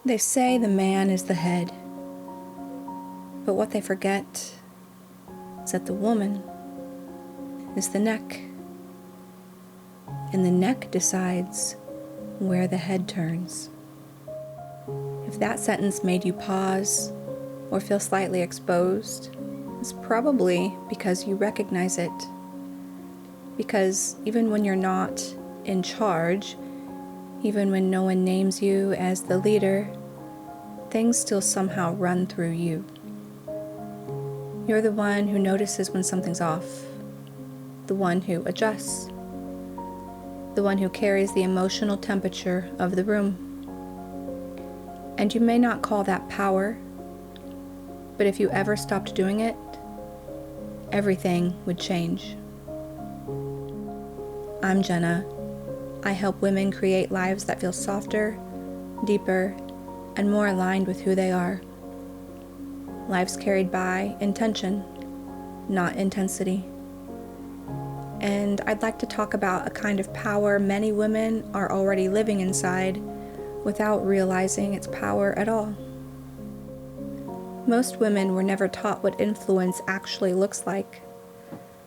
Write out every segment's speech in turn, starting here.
They say the man is the head, but what they forget is that the woman is the neck, and the neck decides where the head turns. If that sentence made you pause or feel slightly exposed, it's probably because you recognize it. Because even when you're not in charge, even when no one names you as the leader, things still somehow run through you. You're the one who notices when something's off, the one who adjusts, the one who carries the emotional temperature of the room. And you may not call that power, but if you ever stopped doing it, everything would change. I'm Jenna. I help women create lives that feel softer, deeper, and more aligned with who they are. Lives carried by intention, not intensity. And I'd like to talk about a kind of power many women are already living inside without realizing its power at all. Most women were never taught what influence actually looks like,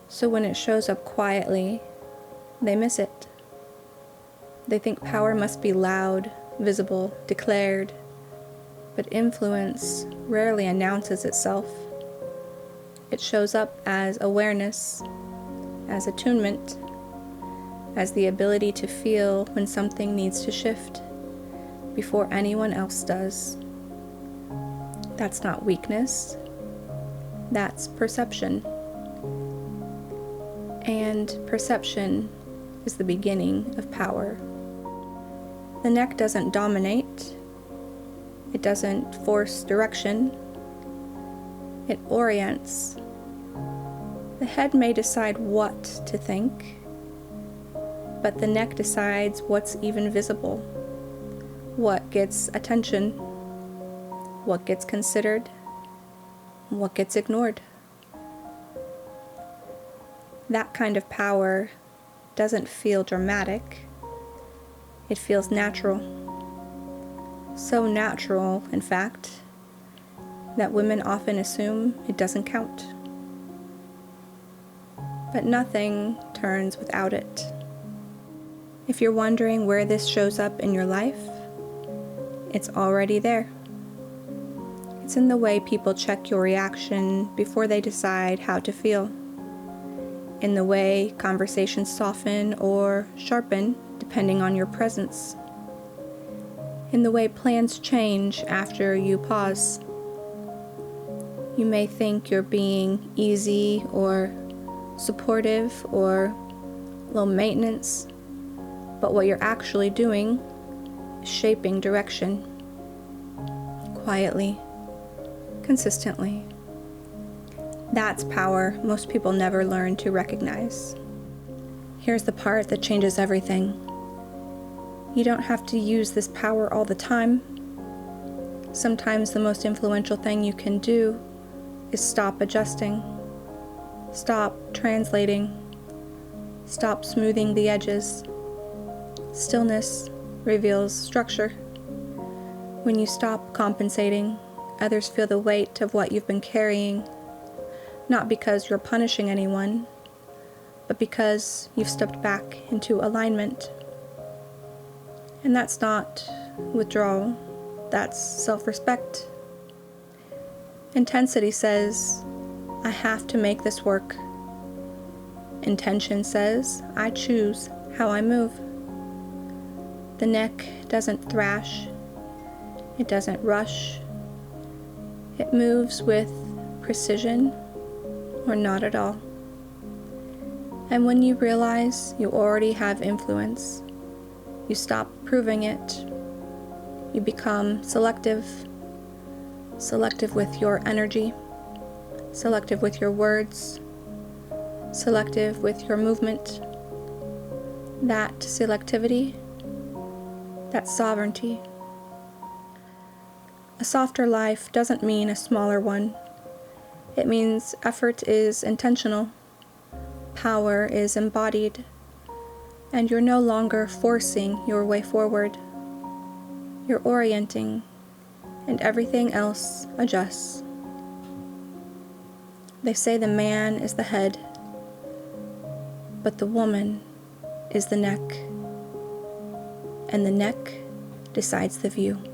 so when it shows up quietly, they miss it. They think power must be loud, visible, declared, but influence rarely announces itself. It shows up as awareness, as attunement, as the ability to feel when something needs to shift before anyone else does. That's not weakness, that's perception. And perception is the beginning of power. The neck doesn't dominate, it doesn't force direction, it orients. The head may decide what to think, but the neck decides what's even visible, what gets attention, what gets considered, what gets ignored. That kind of power doesn't feel dramatic, it feels natural. So natural, in fact, that women often assume it doesn't count. But nothing turns without it. If you're wondering where this shows up in your life, it's already there. It's in the way people check your reaction before they decide how to feel. In the way conversations soften or sharpen depending on your presence. In the way plans change after you pause. You may think you're being easy or supportive or low maintenance, but what you're actually doing is shaping direction. Quietly, consistently. That's power most people never learn to recognize. Here's the part that changes everything. You don't have to use this power all the time. Sometimes the most influential thing you can do is stop adjusting, stop translating, stop smoothing the edges. Stillness reveals structure. When you stop compensating, others feel the weight of what you've been carrying, not because you're punishing anyone, but because you've stepped back into alignment. And that's not withdrawal, that's self-respect. Intensity says, I have to make this work. Intention says, I choose how I move. The neck doesn't thrash, it doesn't rush. It moves with precision or not at all. And when you realize you already have influence, you stop proving it. You become selective. Selective with your energy, selective with your words, selective with your movement. That selectivity, that sovereignty. A softer life doesn't mean a smaller one. It means effort is intentional, power is embodied, and you're no longer forcing your way forward. You're orienting, and everything else adjusts. They say the man is the head, but the woman is the neck, and the neck decides the view.